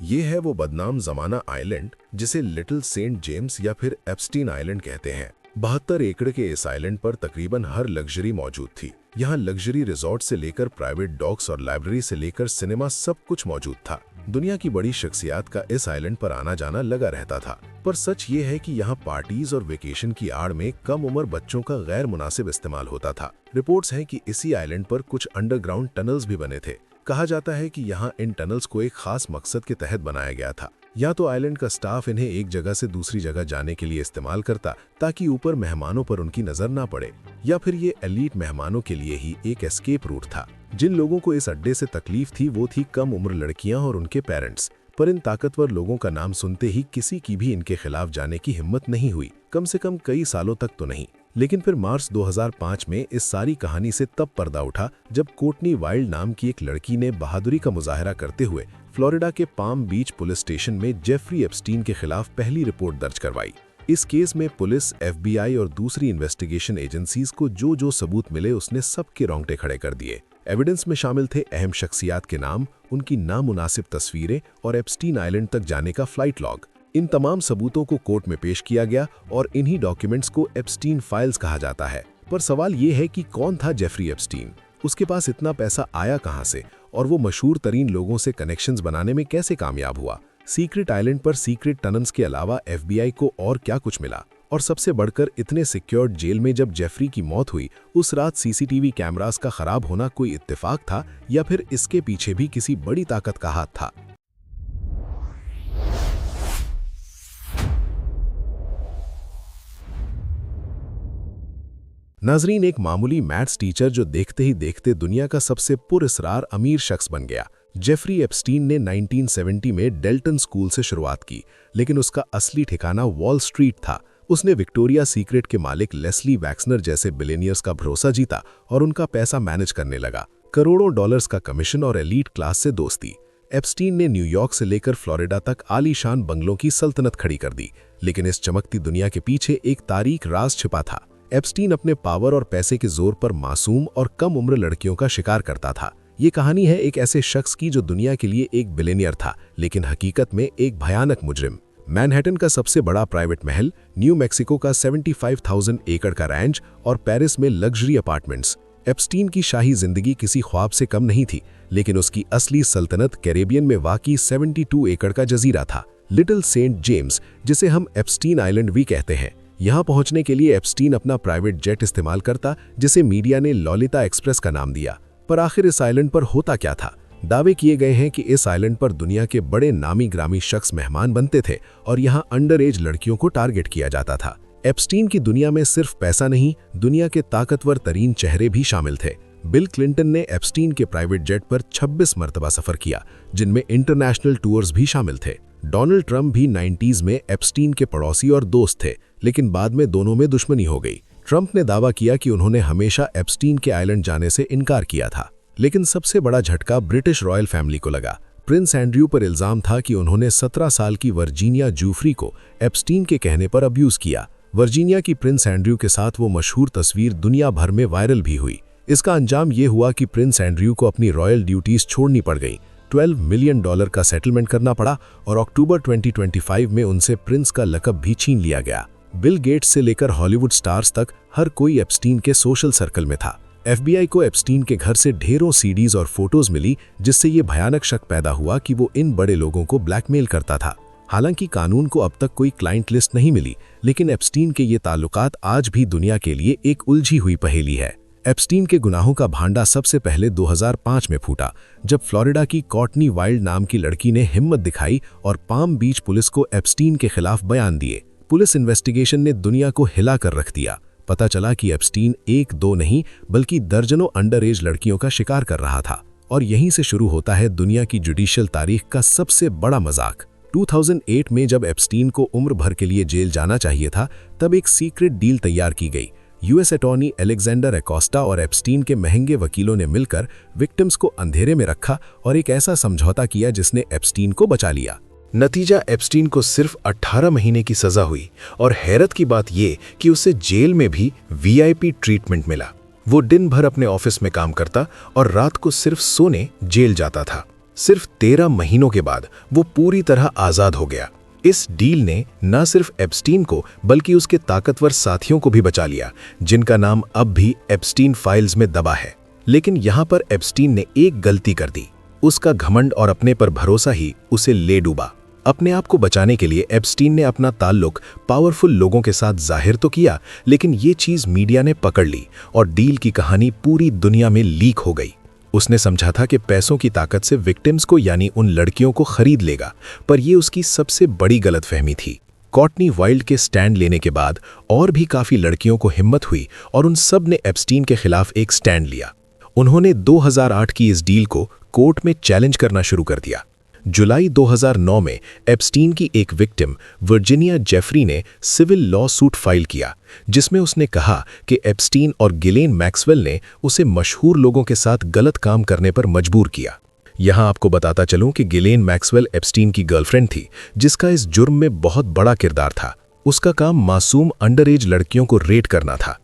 ये है वो बदनाम जमाना आइलैंड जिसे लिटिल सेंट जेम्स या फिर एप्स्टीन आइलैंड कहते हैं। 72 एकड़ के इस आइलैंड पर तकरीबन हर लग्जरी मौजूद थी। यहाँ लग्जरी रिजॉर्ट से लेकर प्राइवेट डॉग्स और लाइब्रेरी से लेकर सिनेमा सब कुछ मौजूद था। दुनिया की बड़ी शख्सियात का इस आइलैंड पर आना जाना लगा रहता था। पर सच ये है कि यहाँ पार्टीज और वेकेशन की आड़ में कम उम्र बच्चों का गैर मुनासिब इस्तेमाल होता था। रिपोर्ट्स हैं कि इसी आइलैंड पर कुछ अंडरग्राउंड टनल्स भी बने थे। कहा जाता है कि यहाँ इन टनल्स को एक खास मकसद के तहत बनाया गया था। या तो आइलैंड का स्टाफ इन्हें एक जगह से दूसरी जगह जाने के लिए इस्तेमाल करता ताकि ऊपर मेहमानों पर उनकी नजर ना पड़े, या फिर ये एलीट मेहमानों के लिए ही एक एस्केप रूट था। जिन लोगों को इस अड्डे से तकलीफ थी वो थी कम उम्र लड़कियां और उनके पेरेंट्स। पर इन ताकतवर लोगों का नाम सुनते ही किसी की भी इनके खिलाफ जाने की हिम्मत नहीं हुई, कम से कम कई सालों तक तो नहीं। लेकिन फिर मार्च 2005 में इस सारी कहानी से तब पर्दा उठा जब कोर्टनी वाइल्ड नाम की एक लड़की ने बहादुरी का मुजाहरा करते हुए फ्लोरिडा के पाम बीच पुलिस स्टेशन में जेफरी एप्स्टीन के खिलाफ पहली रिपोर्ट दर्ज करवाई। इस केस में पुलिस, FBI और दूसरी इन्वेस्टिगेशन एजेंसीज को जो सबूत मिले उसने सबके रोंगटे खड़े कर दिए। एविडेंस में शामिल थे अहम शख्सियात के नाम, उनकी नामुनासिब तस्वीरें और एप्स्टीन आइलैंड तक जाने का फ्लाइट लॉग। इन तमाम सबूतों को कोर्ट में पेश किया गया और इन्हीं डॉक्यूमेंट्स को एप्स्टीन फाइल्स कहा जाता है। पर सवाल ये है कि कौन था जेफरी एप्स्टीन, उसके पास इतना पैसा आया कहां से, और वो मशहूर तरीन लोगों से कनेक्शंस बनाने में कैसे कामयाब हुआ। सीक्रेट आइलैंड पर सीक्रेट टनल्स के अलावा FBI को और क्या कुछ मिला, और सबसे बढ़कर इतने सिक्योर्ड जेल में जब जेफरी की मौत हुई उस रात CCTV कैमरास का खराब होना कोई इत्तेफाक था या फिर इसके पीछे भी किसी बड़ी ताकत का हाथ था। नाजरीन, एक मामूली मैथ्स टीचर जो देखते ही देखते दुनिया का सबसे पुरस्कार अमीर शख्स बन गया। जेफरी एप्स्टीन ने 1970 में डेल्टन स्कूल से शुरुआत की, लेकिन उसका असली ठिकाना वॉल स्ट्रीट था। उसने विक्टोरिया सीक्रेट के मालिक लेस्ली वैक्सनर जैसे बिलियनियर्स का भरोसा जीता और उनका पैसा मैनेज करने लगा। करोड़ों डॉलर्स का कमीशन और एलीट क्लास से दोस्ती। एप्स्टीन ने न्यूयॉर्क से लेकर फ्लोरिडा तक आलीशान बंगलों की सल्तनत खड़ी कर दी, लेकिन इस चमकती दुनिया के पीछे एक तारीख राज छिपा था। एप्स्टीन अपने पावर और पैसे के जोर पर मासूम और कम उम्र लड़कियों का शिकार करता था। ये कहानी है एक ऐसे शख्स की जो दुनिया के लिए एक बिलियनियर था, लेकिन हकीकत में एक भयानक मुजरिम। मैनहट्टन का सबसे बड़ा प्राइवेट महल, न्यू मैक्सिको का 75,000 एकड़ का रैंच और पेरिस में लग्जरी अपार्टमेंट्स। एप्स्टीन की शाही जिंदगी किसी ख्वाब से कम नहीं थी, लेकिन उसकी असली सल्तनत कैरेबियन में वाक़ई 72 एकड़ का जजीरा था, लिटिल सेंट जेम्स, जिसे हम एप्स्टीन आइलैंड भी कहते हैं। यहाँ पहुंचने के लिए एप्स्टीन अपना प्राइवेट जेट इस्तेमाल करता, जिसे मीडिया ने लॉलिता एक्सप्रेस का नाम दिया। पर आखिर इस आइलैंड पर होता क्या था? दावे किए गए हैं कि इस आइलैंड पर दुनिया के बड़े नामी ग्रामी शख्स मेहमान बनते थे और यहाँ अंडर एज लड़कियों को टारगेट किया जाता था। एप्स्टीन की दुनिया में सिर्फ पैसा नहीं, दुनिया के ताकतवर तरीन चेहरे भी शामिल थे। बिल क्लिंटन ने एप्स्टीन के प्राइवेट जेट पर 26 मरतबा सफर किया, जिनमें इंटरनेशनल टूर्स भी शामिल थे। डोनाल्ड ट्रंप भी 90s में एप्स्टीन के पड़ोसी और दोस्त थे, लेकिन बाद में दोनों में दुश्मनी हो गई। ट्रंप ने दावा किया कि उन्होंने हमेशा एप्स्टीन के आइलैंड जाने से इनकार किया था। लेकिन सबसे बड़ा झटका ब्रिटिश रॉयल फैमिली को लगा। प्रिंस एंड्रयू पर इल्जाम था कि उन्होंने 17 साल की वर्जीनिया जूफ्री को एप्स्टीन के कहने पर अब्यूज किया। वर्जीनिया की प्रिंस एंड्रयू के साथ वो मशहूर तस्वीर दुनिया भर में वायरल भी हुई। इसका अंजाम ये हुआ कि प्रिंस एंड्रयू को अपनी रॉयल ड्यूटीज छोड़नी पड़ गई, $12 मिलियन का सेटलमेंट करना पड़ा और अक्टूबर 2025 में उनसे प्रिंस का लक़ब भी छीन लिया गया। बिल गेट्स से लेकर हॉलीवुड स्टार्स तक हर कोई एप्स्टीन के सोशल सर्कल में था। FBI को एप्स्टीन के घर से ढेरों CDs और फोटोज मिली, जिससे ये भयानक शक पैदा हुआ कि वो इन बड़े लोगों को ब्लैकमेल करता था। हालांकि कानून को अब तक कोई क्लाइंट लिस्ट नहीं मिली, लेकिन एप्स्टीन के ये ताल्लुकात आज भी दुनिया के लिए एक उलझी हुई पहेली है। एप्स्टीन के गुनाहों का भांडा सबसे पहले 2005 में फूटा, जब फ्लोरिडा की कोर्टनी वाइल्ड नाम की लड़की ने हिम्मत दिखाई और पाम बीच पुलिस को एप्स्टीन के खिलाफ बयान दिए। पुलिस इन्वेस्टिगेशन ने दुनिया को हिला कर रख दिया। पता चला कि एप्स्टीन एक दो नहीं बल्कि दर्जनों अंडर एज लड़कियों का शिकार कर रहा था। और यहीं से शुरू होता है दुनिया की जुडिशियल तारीख का सबसे बड़ा मजाक। 2008 में जब एप्स्टीन को उम्र भर के लिए जेल जाना चाहिए था, तब एक सीक्रेट डील तैयार की गई। US अटॉर्नी एलेक्जेंडर एकोस्टा और एप्स्टीन के महंगे वकीलों ने मिलकर विक्टिम्स को अंधेरे में रखा और एक ऐसा समझौता किया जिसने एप्स्टीन को बचा लिया। नतीजा, एप्स्टीन को सिर्फ 18 महीने की सजा हुई और हैरत की बात यह कि उसे जेल में भी VIP ट्रीटमेंट मिला। वो दिन भर अपने ऑफिस में काम करता और रात को सिर्फ सोने जेल जाता था। सिर्फ 13 महीनों के बाद वो पूरी तरह आज़ाद हो गया। इस डील ने न सिर्फ एप्स्टीन को बल्कि उसके ताकतवर साथियों को भी बचा लिया, जिनका नाम अब भी एप्स्टीन फाइल्स में दबा है। लेकिन यहाँ पर एप्स्टीन ने एक गलती कर दी। उसका घमंड और अपने पर भरोसा ही उसे ले डूबा। अपने आप को बचाने के लिए एप्स्टीन ने अपना ताल्लुक पावरफुल लोगों के साथ जाहिर तो किया, लेकिन ये चीज़ मीडिया ने पकड़ ली और डील की कहानी पूरी दुनिया में लीक हो गई। उसने समझा था कि पैसों की ताकत से विक्टिम्स को यानी उन लड़कियों को खरीद लेगा, पर यह उसकी सबसे बड़ी गलतफहमी थी। कॉर्टनी वाइल्ड के स्टैंड लेने के बाद और भी काफ़ी लड़कियों को हिम्मत हुई और उन सब ने एप्स्टीन के खिलाफ एक स्टैंड लिया। उन्होंने 2008 की इस डील को कोर्ट में चैलेंज करना शुरू कर दिया। जुलाई 2009 में एप्स्टीन की एक विक्टिम वर्जीनिया जेफरी ने सिविल लॉ सूट फाइल किया, जिसमें उसने कहा कि एप्स्टीन और गिलेन मैक्सवेल ने उसे मशहूर लोगों के साथ गलत काम करने पर मजबूर किया। यहां आपको बताता चलूं कि गिलेन मैक्सवेल एप्स्टीन की गर्लफ्रेंड थी, जिसका इस जुर्म में बहुत बड़ा किरदार था। उसका काम मासूम अंडरएज लड़कियों को रेट करना था।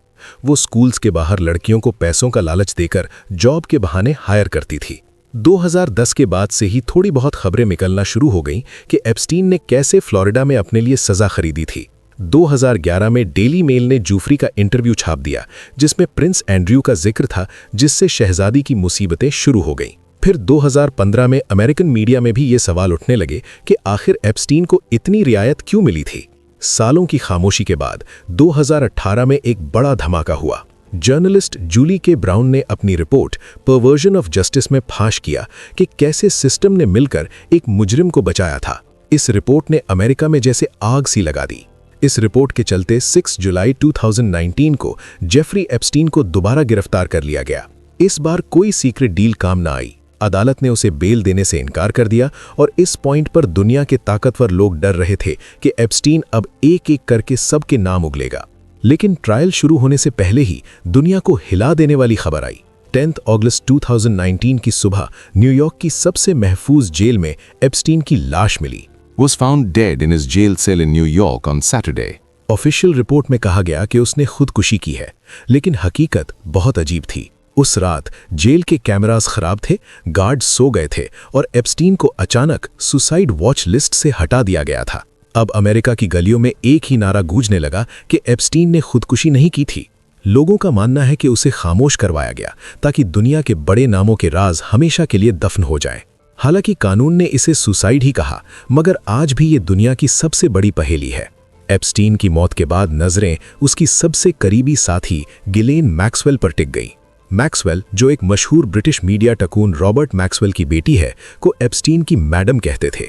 वो स्कूल्स के बाहर लड़कियों को पैसों का लालच देकर जॉब के बहाने हायर करती थी। 2010 के बाद से ही थोड़ी बहुत खबरें निकलना शुरू हो गईं कि एप्स्टीन ने कैसे फ्लोरिडा में अपने लिए सजा खरीदी थी। 2011 में डेली मेल ने जूफरी का इंटरव्यू छाप दिया, जिसमें प्रिंस एंड्रयू का जिक्र था, जिससे शहजादी की मुसीबतें शुरू हो गईं। फिर 2015 में अमेरिकन मीडिया में भी ये सवाल उठने लगे कि आखिर एप्स्टीन को इतनी रियायत क्यों मिली थी। सालों की खामोशी के बाद 2018 में एक बड़ा धमाका हुआ। जर्नलिस्ट जूली के ब्राउन ने अपनी रिपोर्ट परवर्जन ऑफ जस्टिस में फाश किया कि कैसे सिस्टम ने मिलकर एक मुजरिम को बचाया था। इस रिपोर्ट ने अमेरिका में जैसे आग सी लगा दी। इस रिपोर्ट के चलते 6 जुलाई 2019 को जेफरी एप्स्टीन को दोबारा गिरफ्तार कर लिया गया। इस बार कोई सीक्रेट डील काम ना आई। अदालत ने उसे बेल देने से इनकार कर दिया और इस पॉइंट पर दुनिया के ताकतवर लोग डर रहे थे कि एप्स्टीन अब एक एक करके सबके नाम उगलेगा। लेकिन ट्रायल शुरू होने से पहले ही दुनिया को हिला देने वाली खबर आई। 10 अगस्त 2019 की सुबह न्यूयॉर्क की सबसे महफूज जेल में एप्स्टीन की लाश मिली। Was found dead in his jail cell in New York on Saturday. Official report में कहा गया कि उसने खुदकुशी की है, लेकिन हकीकत बहुत अजीब थी। उस रात जेल के कैमरास खराब थे, गार्ड सो गए थे और एप्स्टीन को अचानक सुसाइड वॉच लिस्ट से हटा दिया गया था। अब अमेरिका की गलियों में एक ही नारा गूंजने लगा कि एप्स्टीन ने खुदकुशी नहीं की थी। लोगों का मानना है कि उसे खामोश करवाया गया ताकि दुनिया के बड़े नामों के राज हमेशा के लिए दफन हो जाएं। हालांकि कानून ने इसे सुसाइड ही कहा, मगर आज भी ये दुनिया की सबसे बड़ी पहेली है। एप्स्टीन की मौत के बाद नजरें उसकी सबसे करीबी साथी गिलेन मैक्सवेल पर टिक गई। मैक्सवेल, जो एक मशहूर ब्रिटिश मीडिया टकून रॉबर्ट मैक्सवेल की बेटी है, को एप्स्टीन की मैडम कहते थे।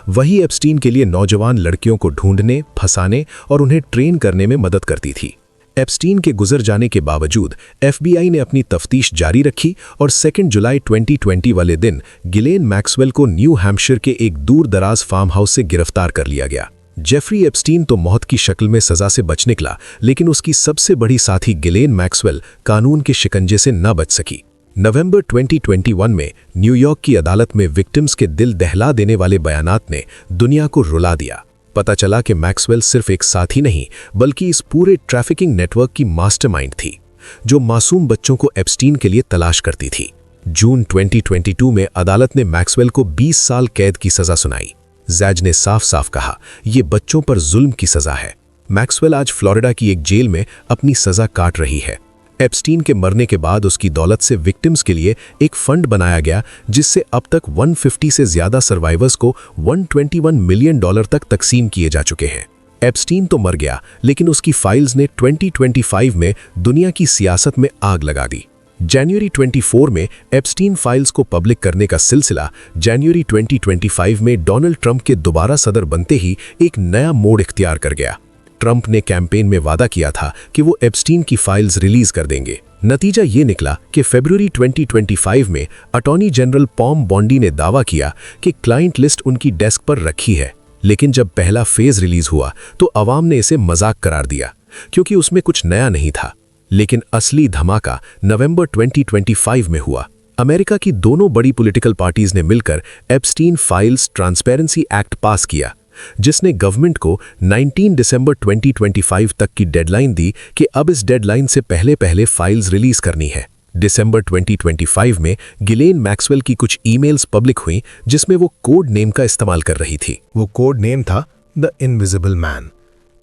वही एप्स्टीन के लिए नौजवान लड़कियों को ढूंढने, फंसाने और उन्हें ट्रेन करने में मदद करती थी। एप्स्टीन के गुजर जाने के बावजूद FBI ने अपनी तफ्तीश जारी रखी और 2 जुलाई 2020 वाले दिन गिलेन मैक्सवेल को न्यू हैम्पशायर के एक दूर दराज फार्म हाउस से गिरफ्तार कर लिया गया। जेफरी एप्स्टीन तो मौत की शक्ल में सजा से बच निकला, लेकिन उसकी सबसे बड़ी साथी गिलेन मैक्सवेल कानून के शिकंजे से न बच सकी। नवंबर 2021 में न्यूयॉर्क की अदालत में विक्टिम्स के दिल दहला देने वाले बयानात ने दुनिया को रुला दिया। पता चला कि मैक्सवेल सिर्फ एक साथी नहीं, बल्कि इस पूरे ट्रैफिकिंग नेटवर्क की मास्टरमाइंड थी, जो मासूम बच्चों को एप्स्टीन के लिए तलाश करती थी। जून 2022 में अदालत ने मैक्सवेल को 20 साल कैद की सजा सुनाई। जज ने साफ साफ कहा, ये बच्चों पर जुल्म की सजा है। मैक्सवेल आज फ्लोरिडा की एक जेल में अपनी सजा काट रही है। एप्स्टीन के मरने के बाद उसकी दौलत से विक्टिम्स के लिए एक फंड बनाया गया, जिससे अब तक 150 से ज्यादा सर्वाइवर्स को $121 मिलियन तक तकसीम किए जा चुके हैं। एप्स्टीन तो मर गया, लेकिन उसकी फाइल्स ने 2025 में दुनिया की सियासत में आग लगा दी। जनवरी 24 में एप्स्टीन फाइल्स को पब्लिक करने का सिलसिला जनवरी 2025 में डोनाल्ड ट्रंप के दोबारा सदर बनते ही एक नया मोड़ इख्तियार कर गया। ट्रंप ने कैंपेन में वादा किया था कि वो एप्स्टीन की फाइल्स रिलीज कर देंगे। नतीजा ये निकला कि फरवरी 2025 में अटॉर्नी जनरल पॉम बॉन्डी ने दावा किया कि क्लाइंट लिस्ट उनकी डेस्क पर रखी है, लेकिन जब पहला फेज रिलीज हुआ तो अवाम ने इसे मजाक करार दिया, क्योंकि उसमें कुछ नया नहीं था। लेकिन असली धमाका नवंबर 2025 में हुआ। अमेरिका की दोनों बड़ी पॉलिटिकल पार्टीज ने मिलकर एप्स्टीन फाइल्स ट्रांसपेरेंसी एक्ट पास किया, जिसने गवर्नमेंट को 19 दिसंबर 2025 तक की डेडलाइन दी कि अब इस डेडलाइन से पहले फाइल्स रिलीज करनी है। दिसंबर 2025 में गिलेन मैक्सवेल की कुछ ईमेल्स पब्लिक हुई जिसमें वो कोड नेम का इस्तेमाल कर रही थी। वो कोड नेम था द इनविजिबल मैन।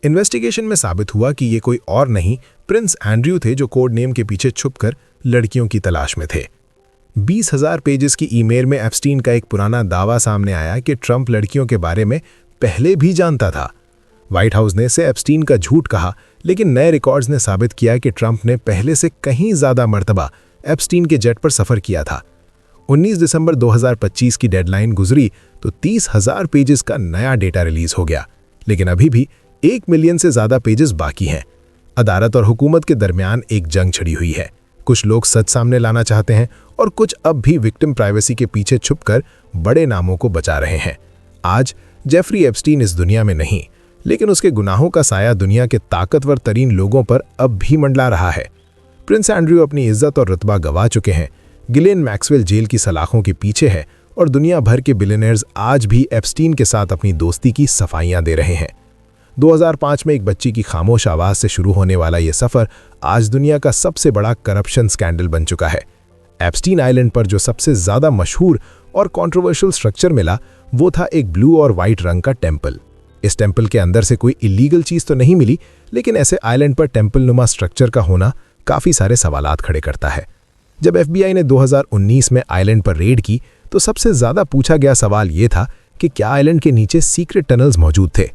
इन्वेस्टिगेशन में साबित हुआ कि ये कोई और नहीं प्रिंस एंड्रयू थे जो कोड नेम के पीछे छुपकर लड़कियों की तलाश में थे। 20,000 पेजेस की ईमेल में एप्स्टीन का एक पुराना दावा सामने आया कि ट्रंप लड़कियों के बारे में पहले भी जानता था। व्हाइट हाउस ने इसे एप्स्टीन का झूठ कहा, लेकिन नए रिकॉर्ड्स ने साबित किया कि ट्रंप ने पहले से कहीं ज्यादा मर्तबा एप्स्टीन के जेट पर सफर किया था। 19 दिसंबर 2025 की डेडलाइन गुजरी तो 30,000 पेजेस का नया डेटा रिलीज हो गया, लेकिन अभी भी 1 मिलियन से ज्यादा पेजेस बाकी हैं। अदालत और हुकूमत के दरमियान एक जंग छिड़ी हुई है। कुछ लोग सच सामने लाना चाहते हैं और कुछ अब भी विक्टिम प्राइवेसी के पीछे छुपकर बड़े नामों को बचा रहे हैं। आज जेफरी एप्स्टीन इस दुनिया में नहीं, लेकिन उसके गुनाहों का साया दुनिया के ताकतवर तरीन लोगों पर अब भी मंडला रहा है। प्रिंस एंड्रयू अपनी इज्जत और रुतबा गंवा चुके हैं। गिलेन मैक्सवेल जेल की सलाखों के पीछे है और दुनिया भर के बिलियनर्स आज भी एप्स्टीन के साथ अपनी दोस्ती की सफाइयां दे रहे हैं। 2005 में एक बच्ची की खामोश आवाज से शुरू होने वाला यह सफर आज दुनिया का सबसे बड़ा करप्शन स्कैंडल बन चुका है। एप्स्टीन आइलैंड पर जो सबसे ज्यादा मशहूर और कंट्रोवर्शियल स्ट्रक्चर मिला वो था एक ब्लू और व्हाइट रंग का टेम्पल। इस टेम्पल के अंदर से कोई इलीगल चीज तो नहीं मिली, लेकिन ऐसे आइलैंड पर टेम्पल नुमा स्ट्रक्चर का होना काफी सारे सवालात खड़े करता है। जब FBI ने 2019 में आइलैंड पर रेड की तो सबसे ज्यादा पूछा गया सवाल ये था कि क्या आइलैंड के नीचे सीक्रेट टनल्स मौजूद थे।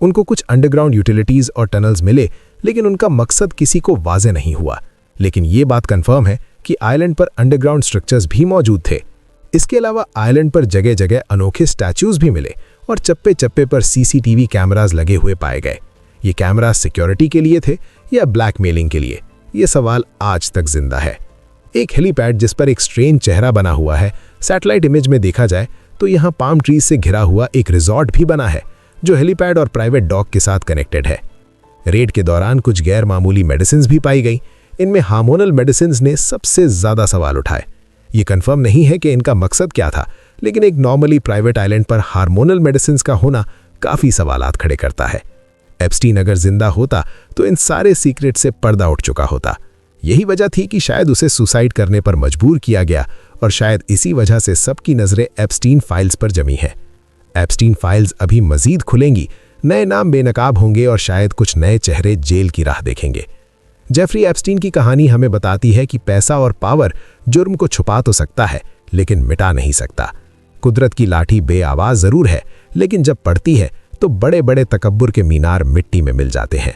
उनको कुछ अंडरग्राउंड यूटिलिटीज और टनल्स मिले, लेकिन उनका मकसद किसी को वाज़ेह नहीं हुआ। लेकिन ये बात कंफर्म है कि आइलैंड पर अंडरग्राउंड स्ट्रक्चर्स भी मौजूद थे। इसके अलावा आइलैंड पर जगह जगह अनोखे स्टैच्यूज भी मिले और चप्पे चप्पे पर CCTV कैमरास लगे हुए पाए गए। ये कैमरास सिक्योरिटी के लिए थे या ब्लैकमेलिंग के लिए, ये सवाल आज तक जिंदा है। एक हेलीपैड जिस पर एक स्ट्रेंज चेहरा बना हुआ है, सैटेलाइट इमेज में देखा जाए तो यहाँ पाम ट्रीज से घिरा हुआ एक रिजॉर्ट भी बना है जो हेलीपैड और प्राइवेट डॉग के साथ कनेक्टेड है। रेड के दौरान कुछ गैर मामूली मेडिसिन भी पाई गई। इनमें हार्मोनल मेडिसिन ने सबसे ज्यादा सवाल उठाए। ये कंफर्म नहीं है कि इनका मकसद क्या था, लेकिन एक नॉर्मली प्राइवेट आइलैंड पर हार्मोनल मेडिसिन का होना काफी सवालात खड़े करता है। एप्स्टीन अगर जिंदा होता तो इन सारे सीक्रेट से पर्दा उठ चुका होता। यही वजह थी कि शायद उसे सुसाइड करने पर मजबूर किया गया और शायद इसी वजह से सबकी नजरें एप्स्टीन फाइल्स पर जमी है। एप्स्टीन फाइल्स अभी मजीद खुलेंगी, नए नाम बेनकाब होंगे और शायद कुछ नए चेहरे जेल की राह देखेंगे। जेफरी एप्स्टीन की कहानी हमें बताती है कि पैसा और पावर जुर्म को छुपा तो सकता है, लेकिन मिटा नहीं सकता। कुदरत की लाठी बेआवाज जरूर है, लेकिन जब पड़ती है तो बड़े बड़े तकब्बुर के मीनार मिट्टी में मिल जाते हैं।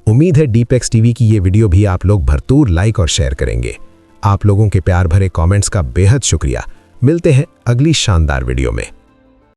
उम्मीद है डीपेक्स टीवी की ये वीडियो भी आप लोग भरपूर लाइक और शेयर करेंगे। आप लोगों के प्यार भरे कमेंट्स का बेहद शुक्रिया। मिलते हैं अगली शानदार वीडियो में।